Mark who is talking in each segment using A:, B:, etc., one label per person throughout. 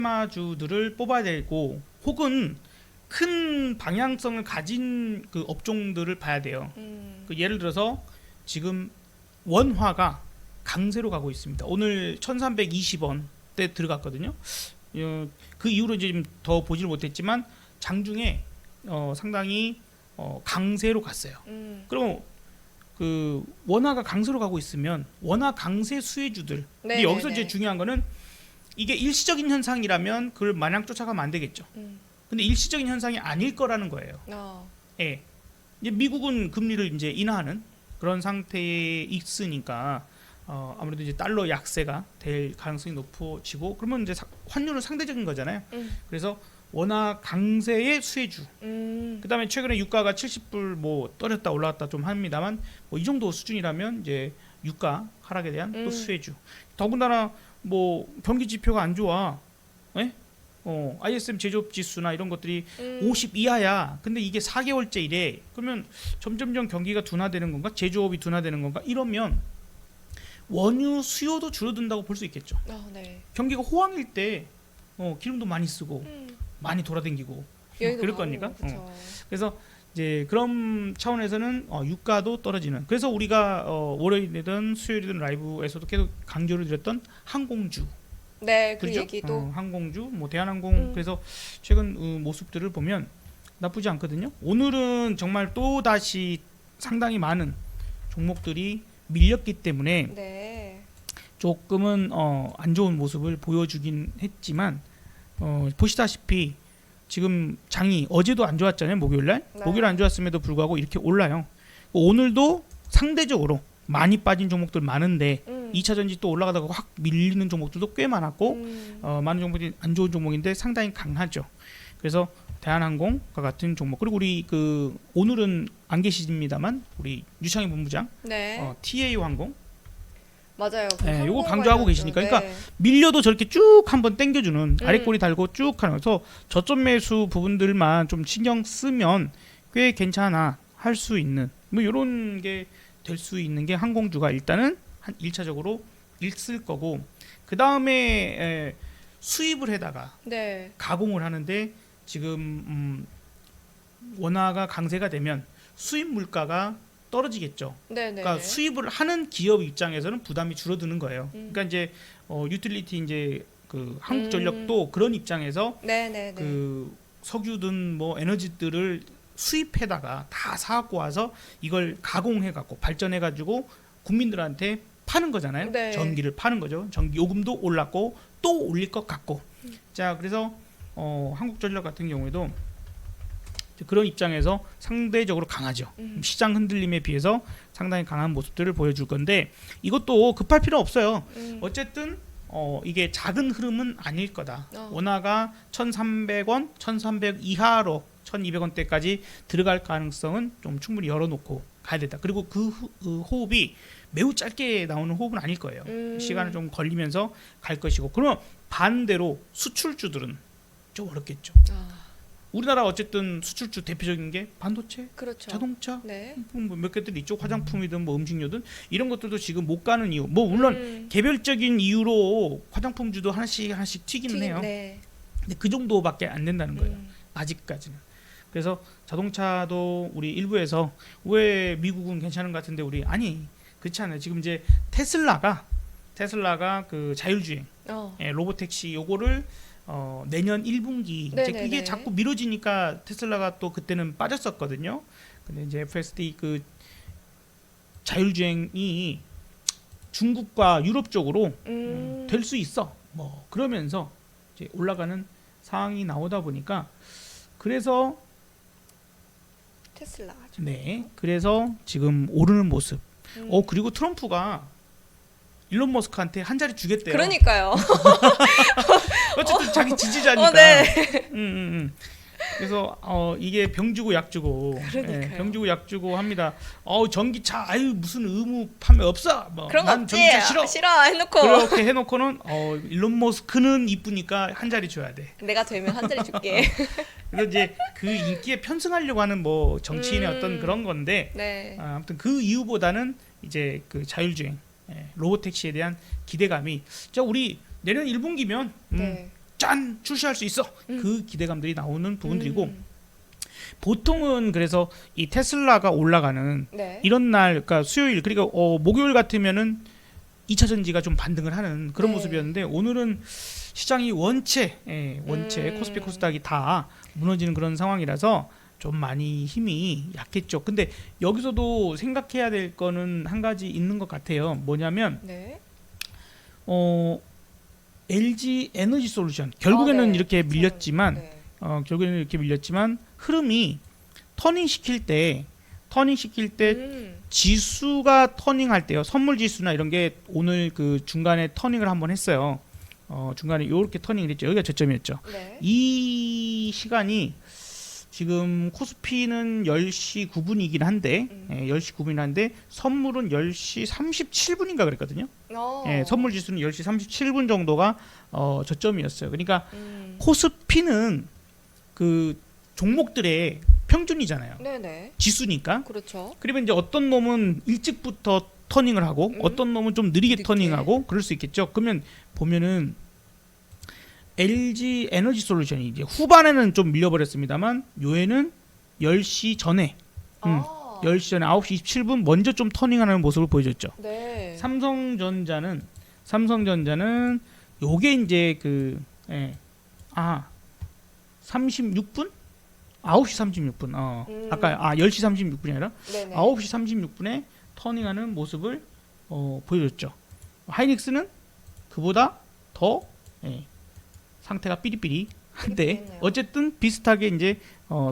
A: 테마주들을 뽑아야 되고 혹은 큰 방향성을 가진 그 업종들을 봐야 돼요. 그 예를 들어서 지금 원화가 강세로 가고 있습니다. 오늘 1320원대 들어갔거든요. 그 이후로 이제 좀 더 보지를 못했지만 장중에 상당히 강세로 갔어요. 그럼 그 원화가 강세로 가고 있으면 원화 강세 수혜주들. 근데 여기서 이제 중요한 거는 이게 일시적인 현상이라면 그걸 마냥 쫓아가면 안 되겠죠. 근데 일시적인 현상이 아닐 거라는 거예요. 예. 이제 미국은 금리를 이제 인하하는 그런 상태에 있으니까 아무래도 이제 달러 약세가 될 가능성이 높아지고 그러면 이제 환율은 상대적인 거잖아요. 그래서 원화 강세의 수혜주. 그다음에 최근에 유가가 70불 뭐 떨어졌다 올라갔다 좀 합니다만 뭐 이 정도 수준이라면 이제 유가 하락에 대한 또 수혜주. 더군다나 뭐 경기 지표가 안 좋아. 예? ISM 제조업 지수나 이런 것들이 50 이하야. 근데 이게 4개월째 이래. 그러면 점점점 경기가 둔화되는 건가? 제조업이 둔화되는 건가? 이러면 원유 수요도 줄어든다고 볼 수 있겠죠.
B: 네.
A: 경기가 호황일 때 기름도 많이 쓰고 많이 돌아다니고 그럴 거니까. 그래서 이제 그런 차원에서는 유가도 떨어지는. 그래서 우리가 월요일이든 수요일이든 라이브에서도 계속 강조를 드렸던 항공주.
B: 네, 그
A: 그렇죠?
B: 얘기도
A: 항공주, 뭐 대한항공. 그래서 최근 모습들을 보면 나쁘지 않거든요. 오늘은 정말 또 다시 상당히 많은 종목들이 밀렸기 때문에
B: 네.
A: 조금은 안 좋은 모습을 보여주긴 했지만 보시다시피 지금 장이 어제도 안 좋았잖아요. 목요일날.
B: 네.
A: 목요일 안 좋았음에도 불구하고 이렇게 올라요. 오늘도 상대적으로 많이 빠진 종목들 많은데 2차 전지 또 올라가다가 확 밀리는 종목들도 꽤 많았고 많은 종목들이 안 좋은 종목인데 상당히 강하죠. 그래서 대한항공과 같은 종목 그리고 우리 그 오늘은 안 계십니다만 우리 유창희 본부장
B: 네.
A: TA 항공
B: 맞아요. 그
A: 네, 요거
B: 항공
A: 강조하고
B: 관련주.
A: 계시니까
B: 네.
A: 그러니까 밀려도 저렇게 쭉 한번 당겨주는 아랫꼬리 달고 쭉 하는 그래서 저점 매수 부분들만 좀 신경 쓰면 꽤 괜찮아 할 수 있는 뭐 이런 게 될 수 있는 게 항공주가 일단은 한 1차적으로 있을 거고 그 다음에 수입을 해다가
B: 네.
A: 가공을 하는데 지금 원화가 강세가 되면 수입 물가가 떨어지겠죠.
B: 네, 네.
A: 그러니까 수입을 하는 기업 입장에서는 부담이 줄어드는 거예요. 그러니까 이제 유틸리티 이제 그 한국전력도 그런 입장에서
B: 네, 네, 네.
A: 그 석유든 뭐 에너지들을 수입해다가 다 사갖고 와서 이걸 가공해갖고 발전해가지고 국민들한테 파는 거잖아요.
B: 네.
A: 전기를 파는 거죠. 전기 요금도 올랐고 또 올릴 것 같고. 자 그래서 한국전력 같은 경우에도 그런 입장에서 상대적으로 강하죠. 시장 흔들림에 비해서 상당히 강한 모습들을 보여줄 건데 이것도 급할 필요 없어요. 어쨌든 이게 작은 흐름은 아닐 거다. 원화가 1,300원, 1,300 이하로 1,200원대까지 들어갈 가능성은 좀 충분히 열어놓고 가야 된다. 그리고 그 호흡이 매우 짧게 나오는 호흡은 아닐 거예요. 시간을 좀 걸리면서 갈 것이고 그러면 반대로 수출주들은 좀 어렵겠죠. 우리나라 어쨌든 수출주 대표적인 게 반도체,
B: 그렇죠.
A: 자동차,
B: 네.
A: 뭐 몇 개들 있죠. 화장품이든 뭐 음식료든 이런 것들도 지금 못 가는 이유. 뭐 물론 개별적인 이유로 화장품주도 하나씩 튀기는 해요.
B: 네.
A: 근데 그 정도밖에 안 된다는 거예요. 아직까지는. 그래서 자동차도 우리 일부에서 왜 미국은 괜찮은 것 같은데 우리 아니 그렇지 않아요. 지금 이제 테슬라가 그 자율주행 로보택시 요거를 내년 1분기 이제 그게 자꾸 미뤄지니까 테슬라가 또 그때는 빠졌었거든요. 근데 이제 FSD 그 자율주행이 중국과 유럽 쪽으로 될 수 있어. 뭐 그러면서 이제 올라가는 상황이 나오다 보니까 그래서
B: 테슬라.
A: 네. 그래서 지금 오르는 모습. 그리고 트럼프가 일론 머스크한테 한 자리 주겠대요.
B: 그러니까요.
A: 어쨌든 자기 지지자니까.
B: 네.
A: 그래서 이게 병 주고 약 주고, 병 주고 약 주고 합니다. 전기차 아유 무슨 의무 판매 없어. 뭐,
B: 그런 거
A: 난
B: 없지.
A: 전기차 싫어.
B: 해놓고
A: 그렇게 해놓고는 일론 머스크는 이쁘니까 한 자리 줘야 돼.
B: 내가 되면 한 자리 줄게.
A: 그래서 이제 그 인기에 편승하려고 하는 뭐 정치인의 어떤 그런 건데,
B: 네.
A: 아무튼 그 이유보다는 이제 그 자율주행 로봇택시에 대한 기대감이 자 우리 내년 1분기면
B: 네.
A: 짠 출시할 수 있어. 그 기대감들이 나오는 부분들이고
B: 음.
A: 보통은 그래서 이 테슬라가 올라가는
B: 네.
A: 이런 날, 그러니까 수요일 그러니까 목요일 같으면은 2차 전지가 좀 반등을 하는 그런
B: 네.
A: 모습이었는데 오늘은 시장이 원체 코스피 코스닥이 다 무너지는 그런 상황이라서 좀 많이 힘이 약했죠. 근데 여기서도 생각해야 될 거는 한 가지 있는 것 같아요. 뭐냐면
B: 네.
A: LG 에너지 솔루션 결국에는
B: 네.
A: 이렇게 밀렸지만
B: 네.
A: 결국에는 이렇게 밀렸지만 흐름이 터닝 시킬 때 지수가 터닝할 때요. 선물 지수나 이런 게 오늘 그 중간에 터닝을 한번 했어요. 중간에 이렇게 터닝을 했죠. 여기가 저점이었죠.
B: 네.
A: 이 시간이 지금 코스피는 10시 9분이긴 한데 10시 9분이긴 한데 선물은 10시 37분인가 그랬거든요. 선물 지수는 10시 37분 정도가 저점이었어요. 그러니까 코스피는 그 종목들의 평균이잖아요.
B: 네네.
A: 지수니까.
B: 그렇죠.
A: 그러면 이제 어떤 놈은 일찍부터 터닝을 하고 어떤 놈은 좀 느리게
B: 늦게.
A: 터닝하고 그럴 수 있겠죠. 그러면 보면은 LG 에너지 솔루션이 이제 후반에는 좀 밀려버렸습니다만 요에는 10시 전에 10시 전에 9시 27분 먼저 좀 터닝하는 모습을 보여줬죠.
B: 네.
A: 삼성전자는 요게 이제 36분? 9시 36분. 아까 10시 36분이 아니라
B: 네네.
A: 9시 36분에 터닝하는 모습을 보여줬죠. 하이닉스는 그보다 더 상태가 삐리삐리한데
B: 삐리삐리했네요.
A: 어쨌든 비슷하게 이제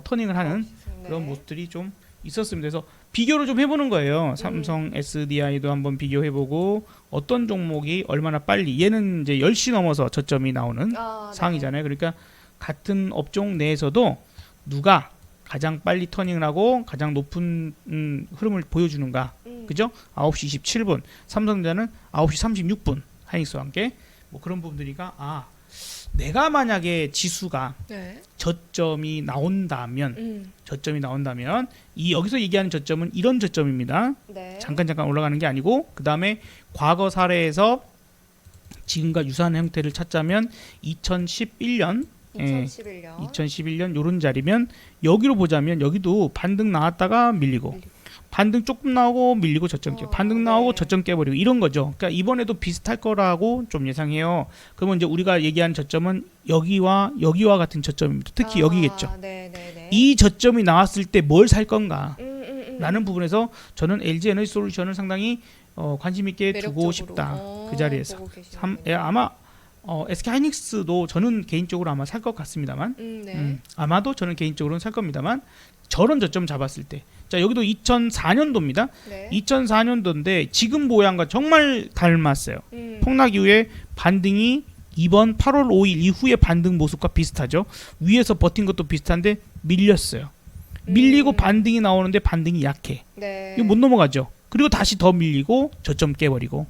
A: 터닝을 하는
B: 네.
A: 그런 모습들이 좀 있었습니다. 그래서 비교를 좀 해보는 거예요. 삼성 SDI도 한번 비교해보고 어떤 종목이 얼마나 빨리 얘는 이제 10시 넘어서 저점이 나오는
B: 네.
A: 상황이잖아요. 그러니까 같은 업종 내에서도 누가 가장 빨리 터닝을 하고 가장 높은 흐름을 보여주는가. 그죠? 9시 27분. 삼성전자는 9시 36분. 하이닉스와 함께 뭐 그런 부분들이가 내가 만약에 지수가
B: 네.
A: 저점이 나온다면 이 여기서 얘기하는 저점은 이런 저점입니다.
B: 네.
A: 잠깐 올라가는 게 아니고 그 다음에 과거 사례에서 지금과 유사한 형태를 찾자면 2011년 2011년 요런 자리면 여기로 보자면 여기도 반등 나왔다가 밀리고 반등 조금 나오고 밀리고 저점 깨 반등 나오고
B: 네.
A: 저점 깨버리고 이런 거죠. 그러니까 이번에도 비슷할 거라고 좀 예상해요. 그러면 이제 우리가 얘기한 저점은 여기와 같은 저점입니다. 특히 여기겠죠.
B: 네네네.
A: 이 저점이 나왔을 때 뭘 살 건가 라는 부분에서 저는 LG 에너지 솔루션을 상당히 관심 있게 두고 싶다. 그 자리에서 아마 SK 하이닉스도 저는 개인적으로 아마 살 것 같습니다만
B: 네.
A: 아마도 저는 개인적으로는 살 겁니다만 저런 저점 잡았을 때 자 여기도 2004년도입니다.
B: 네.
A: 2004년도인데 지금 모양과 정말 닮았어요. 폭락 이후에 반등이 이번 8월 5일 이후의 반등 모습과 비슷하죠. 위에서 버틴 것도 비슷한데 밀렸어요. 밀리고 반등이 나오는데 반등이 약해.
B: 네.
A: 이거 못 넘어가죠. 그리고 다시 더 밀리고 저점 깨버리고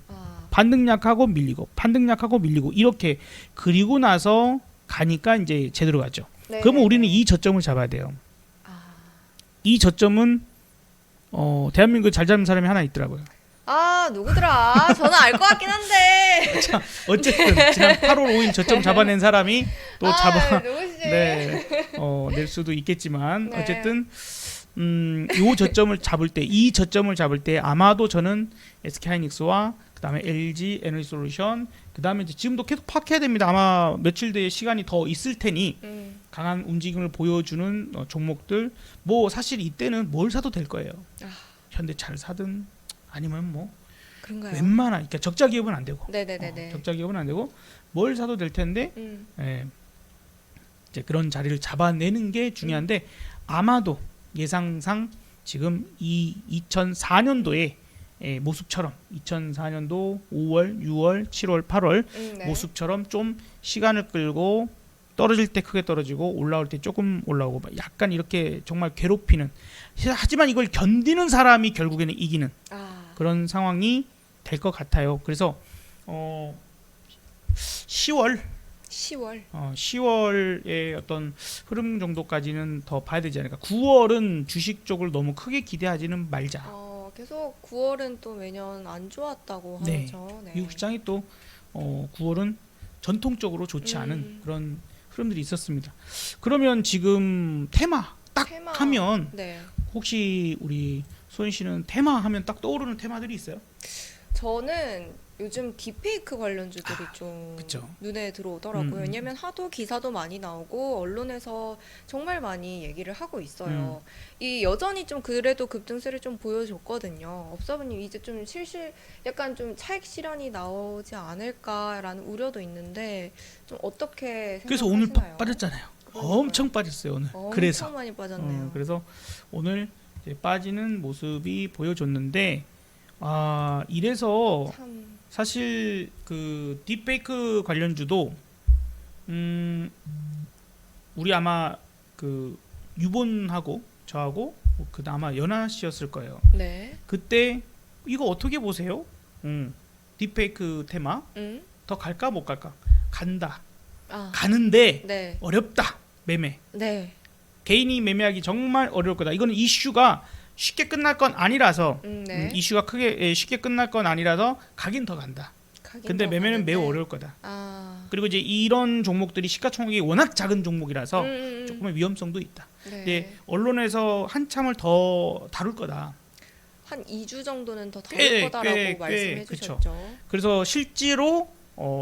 A: 반등 약하고 밀리고 반등 약하고 밀리고 이렇게 그리고 나서 가니까 이제 제대로 가죠.
B: 네.
A: 그러면 우리는 이 저점을 잡아야 돼요. 이 저점은 대한민국에 잘 잡는 사람이 하나 있더라고요.
B: 누구더라? 저는 알 것 같긴 한데.
A: 자, 어쨌든 지난 8월 5일 저점 잡아낸 사람이 또
B: 누구시지?
A: 낼 수도 있겠지만
B: 네.
A: 어쨌든 이 저점을 잡을 때 아마도 저는 SK 하이닉스와 그다음에 LG 에너지 솔루션 그다음에 이제 지금도 계속 파악해야 됩니다. 아마 며칠 뒤에 시간이 더 있을 테니 강한 움직임을 보여주는 종목들 뭐 사실 이때는 뭘 사도 될 거예요. 현대차를 사든 아니면 뭐
B: 그런가요?
A: 웬만한 그러니까 적자 기업은 안 되고
B: 네네네네.
A: 적자 기업은 안 되고 뭘 사도 될 텐데 이제 그런 자리를 잡아내는 게 중요한데 아마도 예상상 지금 이 2004년도에 모습처럼 2004년도 5월, 6월, 7월, 8월
B: 네.
A: 모습처럼 좀 시간을 끌고 떨어질 때 크게 떨어지고 올라올 때 조금 올라오고 약간 이렇게 정말 괴롭히는 하지만 이걸 견디는 사람이 결국에는 이기는 그런 상황이 될 것 같아요. 그래서 10월의 어떤 흐름 정도까지는 더 봐야 되지 않을까. 9월은 주식 쪽을 너무 크게 기대하지는 말자.
B: 계속 9월은 또 매년 안 좋았다고
A: 네.
B: 하죠. 네.
A: 미국 시장이 또 9월은 전통적으로 좋지 않은 그런 흐름들이 있었습니다. 그러면 지금 테마 딱
B: 테마.
A: 하면
B: 네.
A: 혹시 우리 소연 씨는 테마 하면 딱 떠오르는 테마들이 있어요?
B: 저는 요즘 딥페이크 관련주들이 좀
A: 그쵸.
B: 눈에 들어오더라고요. 왜냐면 하도 기사도 많이 나오고 언론에서 정말 많이 얘기를 하고 있어요. 이 여전히 좀 그래도 급등세를 좀 보여줬거든요. 업사부님 이제 좀 약간 좀 차익 실현이 나오지 않을까라는 우려도 있는데 좀 어떻게
A: 그래서 오늘
B: 생각하시나요?
A: 빠졌잖아요.
B: 그러니까요.
A: 엄청 빠졌어요 오늘.
B: 엄청
A: 그래서
B: 많이 빠졌네요.
A: 그래서 오늘 이제 빠지는 모습이 보여줬는데 이래서
B: 참
A: 사실 그 딥페이크 관련주도 우리 아마 그 유본하고 저하고 그 아마 연하 씨였을 거예요.
B: 네.
A: 그때 이거 어떻게 보세요? 딥페이크 테마
B: 음?
A: 더 갈까 못 갈까? 간다.
B: 아.
A: 가는데
B: 네.
A: 어렵다. 매매.
B: 네.
A: 개인이 매매하기 정말 어려울 거다. 이거는 이슈가 쉽게 끝날 건 아니라서
B: 네.
A: 이슈가 크게 쉽게 끝날 건 아니라서 가긴 더 간다.
B: 가긴
A: 근데
B: 더
A: 매매는
B: 가는데.
A: 매우 어려울 거다.
B: 아.
A: 그리고 이제 이런 종목들이 시가총액이 워낙 작은 종목이라서
B: 음.
A: 조금의 위험성도 있다.
B: 네.
A: 근데 언론에서 한참을 더 다룰 거다.
B: 한 2주 정도는 더
A: 꽤,
B: 다를 거다라고
A: 꽤,
B: 말씀해
A: 그쵸.
B: 주셨죠.
A: 그래서 실제로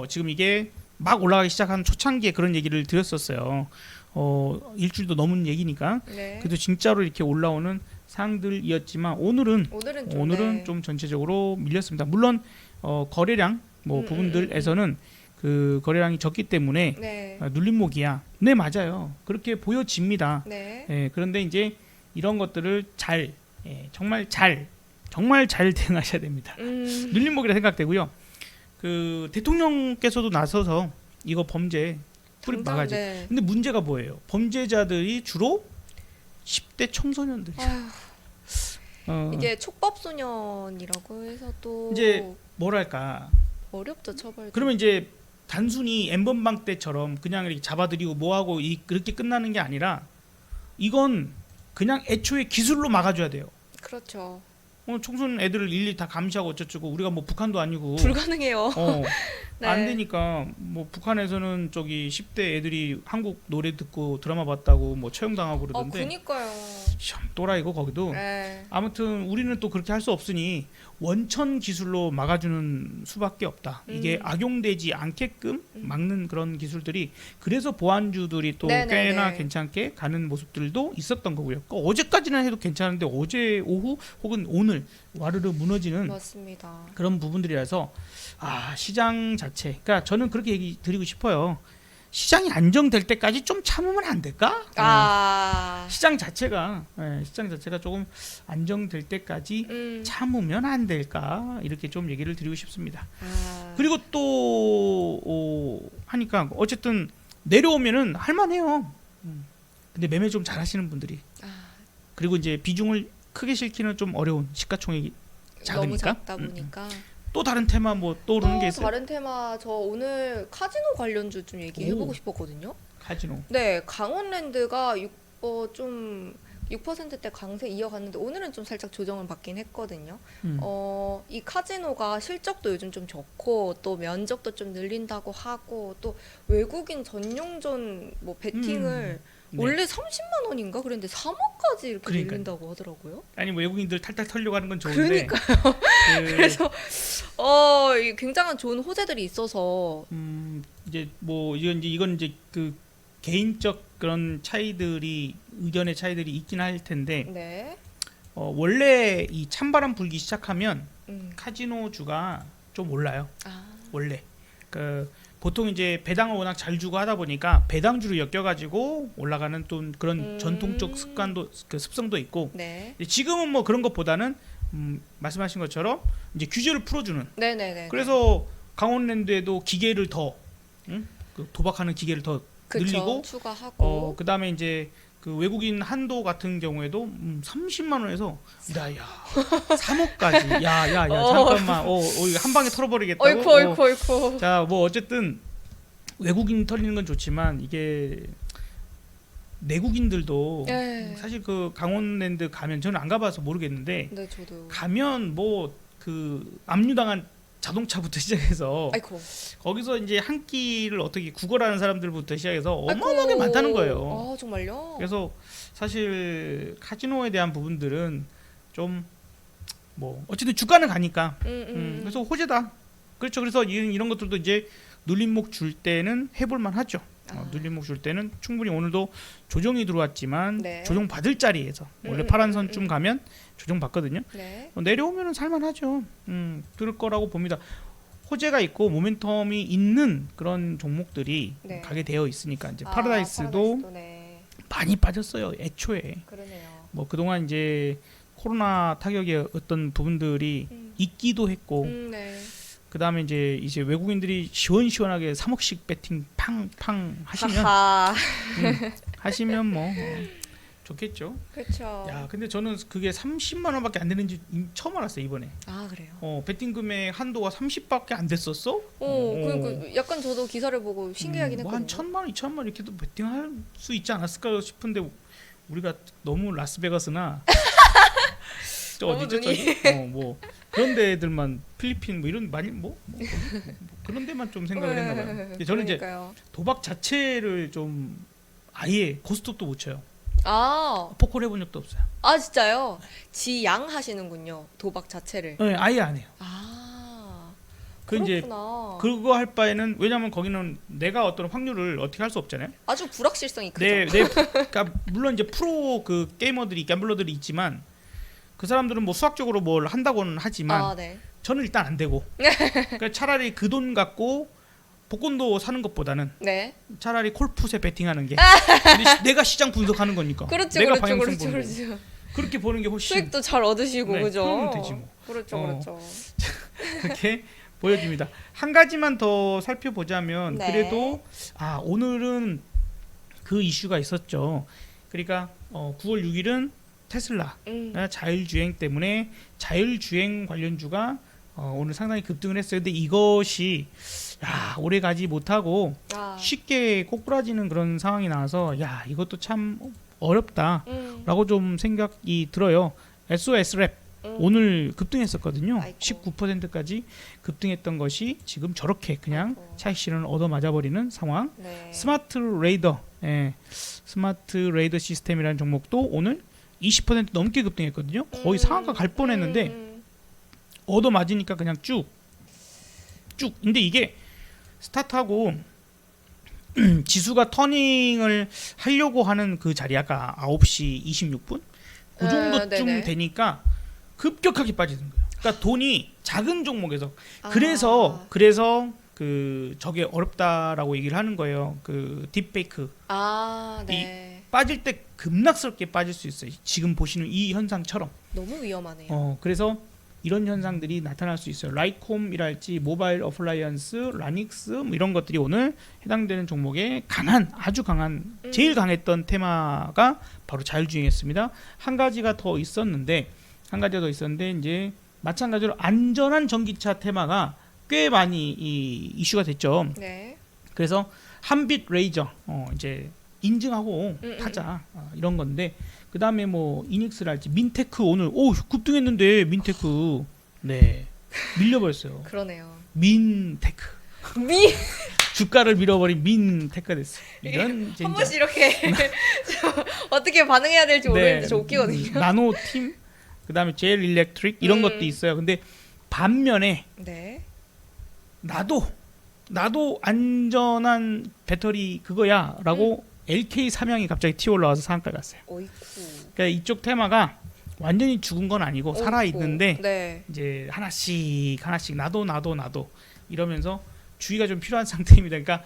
A: 지금 이게 막 올라가기 시작한 초창기에 그런 얘기를 드렸었어요. 일주일도 넘은 얘기니까.
B: 네.
A: 그래도 진짜로 이렇게 올라오는 상들이었지만 오늘은
B: 오늘은
A: 좀 전체적으로 밀렸습니다. 물론 거래량 부분들에서는 그 거래량이 적기 때문에
B: 네.
A: 눌림목이야. 네, 맞아요. 그렇게 보여집니다.
B: 네.
A: 예, 그런데 이제 이런 것들을 정말 잘 대응하셔야 됩니다. 눌림목이라 생각되고요. 그 대통령께서도 나서서 이거 범죄 뿌리 막아야지.
B: 네.
A: 근데 문제가 뭐예요? 범죄자들이 주로 10대 청소년들이죠.
B: 이게 촉법소년이라고 해서 또
A: 이제 뭐랄까?
B: 어렵죠 처벌.
A: 그러면 이제 단순히 N번방 때처럼 그냥 이렇게 잡아들이고 뭐하고 그렇게 끝나는 게 아니라 이건 그냥 애초에 기술로 막아줘야 돼요.
B: 그렇죠.
A: 청소년 애들을 일일이 다 감시하고 어쩌고 우리가 뭐 북한도 아니고
B: 불가능해요. 네.
A: 안 되니까 뭐 북한에서는 저기 10대 애들이 한국 노래 듣고 드라마 봤다고 뭐 처형당하고 그러던데
B: 그니까요.
A: 참 또라이고 거기도.
B: 네.
A: 아무튼 우리는 또 그렇게 할 수 없으니 원천 기술로 막아주는 수밖에 없다. 이게 악용되지 않게끔 막는 그런 기술들이 그래서 보안주들이 또
B: 네네네.
A: 꽤나 괜찮게 가는 모습들도 있었던 거고요. 그러니까 어제까지는 해도 괜찮은데 어제 오후 혹은 오늘 와르르 무너지는
B: 맞습니다.
A: 그런 부분들이라서 시장 자체, 그러니까 저는 그렇게 얘기 드리고 싶어요. 시장이 안정될 때까지 좀 참으면 안 될까? 시장 자체가 조금 안정될 때까지 참으면 안 될까? 이렇게 좀 얘기를 드리고 싶습니다. 그리고 또 하니까 어쨌든 내려오면은 할만해요. 근데 매매 좀 잘하시는 분들이 그리고 이제 비중을 크게 실기는 좀 어려운 시가총액이 작으니까
B: 너무 작다 보니까.
A: 또 다른 테마 뭐 떠오르는 게 있어요?
B: 다른 테마 저 오늘 카지노 관련주 좀 얘기해보고
A: 오.
B: 싶었거든요.
A: 카지노.
B: 네, 강원랜드가 6%대 강세 이어갔는데 오늘은 좀 살짝 조정을 받긴 했거든요. 이 카지노가 실적도 요즘 좀 좋고 또 면적도 좀 늘린다고 하고 또 외국인 전용전 뭐 베팅을
A: 네.
B: 원래 30만 원인가 그랬는데 3억까지 이렇게
A: 그러니까요.
B: 늘린다고 하더라고요.
A: 아니 뭐 외국인들 탈탈 털려고 하는 건 좋은데
B: 그러니까요. 그래서 이 굉장한 좋은 호재들이 있어서
A: 이제 뭐 이건 이제 그 개인적 그런 차이들이 의견의 차이들이 있긴 할 텐데
B: 네.
A: 원래 이 찬바람 불기 시작하면
B: 음.
A: 카지노주가 좀 올라요. 원래 그 보통 이제 배당을 워낙 잘 주고 하다 보니까 배당주로 엮여가지고 올라가는 또 그런 전통적 습성도 있고.
B: 네.
A: 지금은 뭐 그런 것보다는 말씀하신 것처럼 이제 규제를 풀어주는.
B: 네네네.
A: 그래서 강원랜드에도 기계를 더 그 도박하는 기계를 더 늘리고
B: 추가하고
A: 그다음에 이제 그 외국인 한도 같은 경우에도 30만 원에서 야야 3억까지 야야야 잠깐만 이거 한 방에 털어버리겠다고.
B: 어이쿠.
A: 자, 뭐 어쨌든 외국인 털리는 건 좋지만 이게 내국인들도 사실 그 강원랜드 가면 저는 안 가봐서 모르겠는데
B: 네, 저도
A: 가면 뭐 그 압류당한 자동차부터 시작해서
B: 아이고.
A: 거기서 이제 한 끼를 어떻게 구걸하는 사람들부터 시작해서 어마어마하게
B: 아이고.
A: 많다는 거예요.
B: 아, 정말요?
A: 그래서 사실 카지노에 대한 부분들은 좀 뭐 어쨌든 주가는 가니까 그래서 호재다. 그렇죠. 그래서 이런 것들도 이제 눌림목 줄 때는 해볼만 하죠. 눌림목 줄 때는 충분히 오늘도 조정이 들어왔지만
B: 네.
A: 조정 받을 자리에서 원래 파란 선쯤 가면 조정 받거든요.
B: 네.
A: 내려오면은 살만하죠. 그럴 거라고 봅니다. 호재가 있고 모멘텀이 있는 그런 종목들이
B: 네.
A: 가게 되어 있으니까 이제 파라다이스도
B: 네.
A: 많이 빠졌어요. 애초에
B: 그러네요.
A: 뭐 그동안 이제 코로나 타격의 어떤 부분들이 있기도 했고
B: 네.
A: 그다음에 이제 외국인들이 시원시원하게 3억씩 배팅 팡팡 하시면
B: 하하.
A: 하시면 뭐 좋겠죠.
B: 그렇죠.
A: 야, 근데 저는 그게 30만 원밖에 안 되는지 처음 알았어요, 이번에.
B: 아, 그래요.
A: 배팅 금액 한도가 30밖에 안 됐었어?
B: 그러니까 약간 저도 기사를 보고 신기하긴
A: 뭐한
B: 했거든요.
A: 1,000만 원, 2,000만 원 이렇게도 배팅할 수 있지 않았을까 싶은데 우리가 너무 라스베가스나 저
B: 너무
A: 어디죠?
B: 눈이.
A: 저기? 뭐 그런 데들만 필리핀 뭐 이런 많이 뭐 그런 데만 좀 생각을 했나 봐요. 근데 저는
B: 그러니까요.
A: 이제 도박 자체를 좀 아예 고스톱도 못 쳐요.
B: 아,
A: 포커를 해본 적도 없어요.
B: 아 진짜요? 지양 하시는군요. 도박 자체를.
A: 네, 아예 안 해요.
B: 아,
A: 그 이제
B: 그렇구나.
A: 그거 할 바에는 왜냐면 거기는 내가 어떤 확률을 어떻게 할 수 없잖아요.
B: 아주 불확실성이 크죠.
A: 그러니까 물론 이제 프로 그 게이머들이 갬블러들이 있지만 그 사람들은 뭐 수학적으로 뭘 한다고는 하지만
B: 아, 네.
A: 저는 일단 안 되고 그러니까 차라리 그 돈 갖고 복권도 사는 것보다는
B: 네.
A: 차라리 콜풋에 베팅하는 게 내가 시장 분석하는 거니까
B: 그렇죠,
A: 내가
B: 그렇죠,
A: 방향성
B: 그렇죠,
A: 보는 거고.
B: 그렇죠.
A: 그렇게 보는 게 훨씬
B: 수익도 잘 얻으시고
A: 네,
B: 그죠?
A: 그러면 되지 뭐.
B: 그렇죠,
A: 어.
B: 그렇죠.
A: 그렇게 보여집니다. 한 가지만 더 살펴보자면
B: 네.
A: 그래도 오늘은 그 이슈가 있었죠. 그러니까 9월 6일은 테슬라 자율주행 때문에 자율주행 관련주가 오늘 상당히 급등을 했어요. 근데 이것이 오래 가지 못하고 쉽게 꼬꾸라지는 그런 상황이 나와서 이것도 참 어렵다라고 좀 생각이 들어요. SOS랩 오늘 급등했었거든요.
B: 아이고.
A: 19%까지 급등했던 것이 지금 저렇게 그냥 차익실현을 얻어맞아버리는 상황.
B: 네.
A: 스마트 레이더, 스마트 레이더 시스템이라는 종목도 오늘 20% 넘게 급등했거든요. 거의 상한가 갈 뻔했는데 얻어맞으니까 그냥 쭉. 근데 이게 스타트하고 지수가 터닝을 하려고 하는 그 자리 아까 9시 26분 그 정도쯤
B: 네네.
A: 되니까 급격하게 빠지는 거예요. 그러니까 돈이 작은 종목에서 그래서 그 저게 어렵다라고 얘기를 하는 거예요. 그 딥페이크
B: 네.
A: 빠질 때 급락스럽게 빠질 수 있어요. 지금 보시는 이 현상처럼.
B: 너무 위험하네요.
A: 그래서 이런 현상들이 나타날 수 있어요. 라이콤이랄지 모바일 어플라이언스, 라닉스 뭐 이런 것들이 오늘 해당되는 종목에 아주 강한 제일 강했던 테마가 바로 자율주행이었습니다. 한 가지가 더 있었는데 이제 마찬가지로 안전한 전기차 테마가 꽤 많이 이슈가 됐죠.
B: 네.
A: 그래서 한빛 레이저 이제 인증하고 타자 이런 건데 그 다음에 뭐 이닉스랄지 민테크 오늘 급등했는데 민테크 밀려버렸어요.
B: 그러네요.
A: 민테크 주가를 밀어버린 민테크가 됐어요. 이런
B: 한 번씩 이렇게 어떻게 반응해야 될지 모르겠는데 저 웃기거든요.
A: 나노팀 그 다음에 제일 일렉트릭 이런 것도 있어요. 근데 반면에
B: 네.
A: 나도 안전한 배터리 그거야라고 LK 삼양이 갑자기 튀어 올라와서 상한가 갔어요.
B: 어이쿠.
A: 그러니까 이쪽 테마가 완전히 죽은 건 아니고 살아 있는데
B: 네.
A: 이제 하나씩 나도 이러면서 주의가 좀 필요한 상태입니다. 그러니까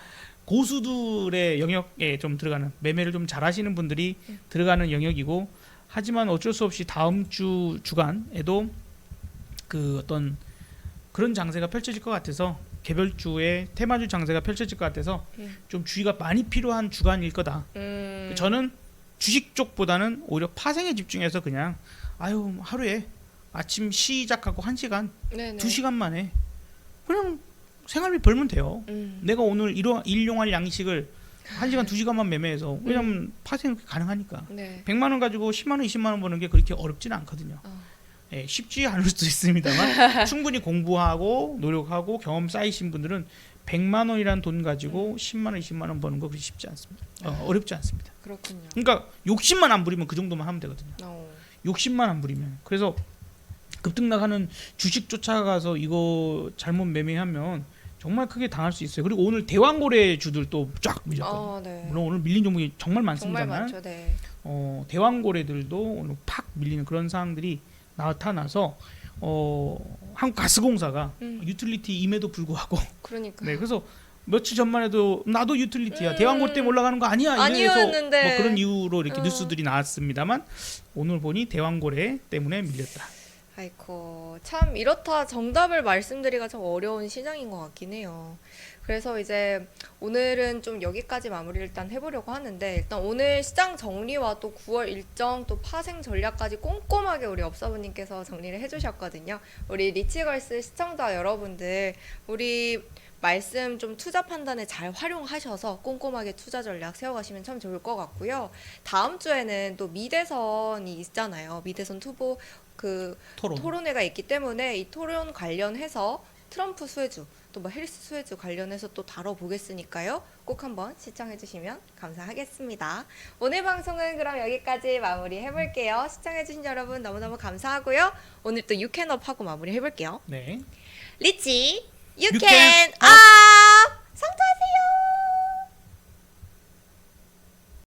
A: 고수들의 영역에 좀 들어가는 매매를 좀 잘하시는 분들이 들어가는 영역이고 하지만 어쩔 수 없이 다음 주간에도 그 어떤 그런 장세가 펼쳐질 것 같아서 개별주의 테마주 장세가 펼쳐질 것 같아서 좀 주의가 많이 필요한 주간일 거다. 저는 주식 쪽보다는 오히려 파생에 집중해서 그냥 하루에 아침 시작하고 1시간,
B: 네네.
A: 2시간 만에 그냥 생활비 벌면 돼요. 내가 오늘 일용할 양식을 1시간, 2시간만 매매해서 왜냐면 파생 가능하니까.
B: 네.
A: 100만 원 가지고 10만 원, 20만 원 버는 게 그렇게 어렵지는 않거든요. 예, 쉽지 않을 수도 있습니다만 충분히 공부하고 노력하고 경험 쌓이신 분들은 100만 원이라는 돈 가지고 10만 원, 20만 원 버는 거 그렇게 쉽지 않습니다. 어렵지 않습니다.
B: 그렇군요.
A: 그러니까 욕심만 안 부리면 그 정도만 하면 되거든요.
B: 어.
A: 욕심만 안 부리면. 그래서 급등락하는 주식 쫓아가서 이거 잘못 매매하면 정말 크게 당할 수 있어요. 그리고 오늘 대왕고래주들도 쫙 밀렸거든요.
B: 아, 네.
A: 물론 오늘 밀린 종목이 정말
B: 정말
A: 많습니다만
B: 많죠. 네.
A: 대왕고래들도 오늘 팍 밀리는 그런 상황들이 나타나서 한국가스공사가 유틸리티 임에도 불구하고
B: 그러니까.
A: 네, 그래서 며칠 전만 해도 나도 유틸리티야 대왕고래 때문에 올라가는 거 아니야 이래서
B: 아니었는데.
A: 뭐 그런 이유로 이렇게 뉴스들이 나왔습니다만 오늘 보니 대왕고래 때문에 밀렸다.
B: 아이고 참 이렇다 정답을 말씀드리기가 참 어려운 시장인 것 같긴 해요. 그래서 이제 오늘은 좀 여기까지 마무리를 일단 해보려고 하는데 일단 오늘 시장 정리와 또 9월 일정 또 파생 전략까지 꼼꼼하게 우리 업사부님께서 정리를 해주셨거든요. 우리 리치걸스 시청자 여러분들 우리 말씀 좀 투자 판단에 잘 활용하셔서 꼼꼼하게 투자 전략 세워가시면 참 좋을 것 같고요. 다음 주에는 또 미대선이 있잖아요. 미대선 투보 그 토론회가 있기 때문에 이 토론 관련해서 트럼프 수혜주 또 뭐 해리스 수혜주 관련해서 또 다뤄보겠으니까요. 꼭 한번 시청해주시면 감사하겠습니다. 오늘 방송은 그럼 여기까지 마무리해볼게요. 시청해주신 여러분 너무너무 감사하고요. 오늘 또 유캔업 하고 마무리해볼게요.
A: 네.
B: 리치
A: You
B: 유캔
A: can
B: 업!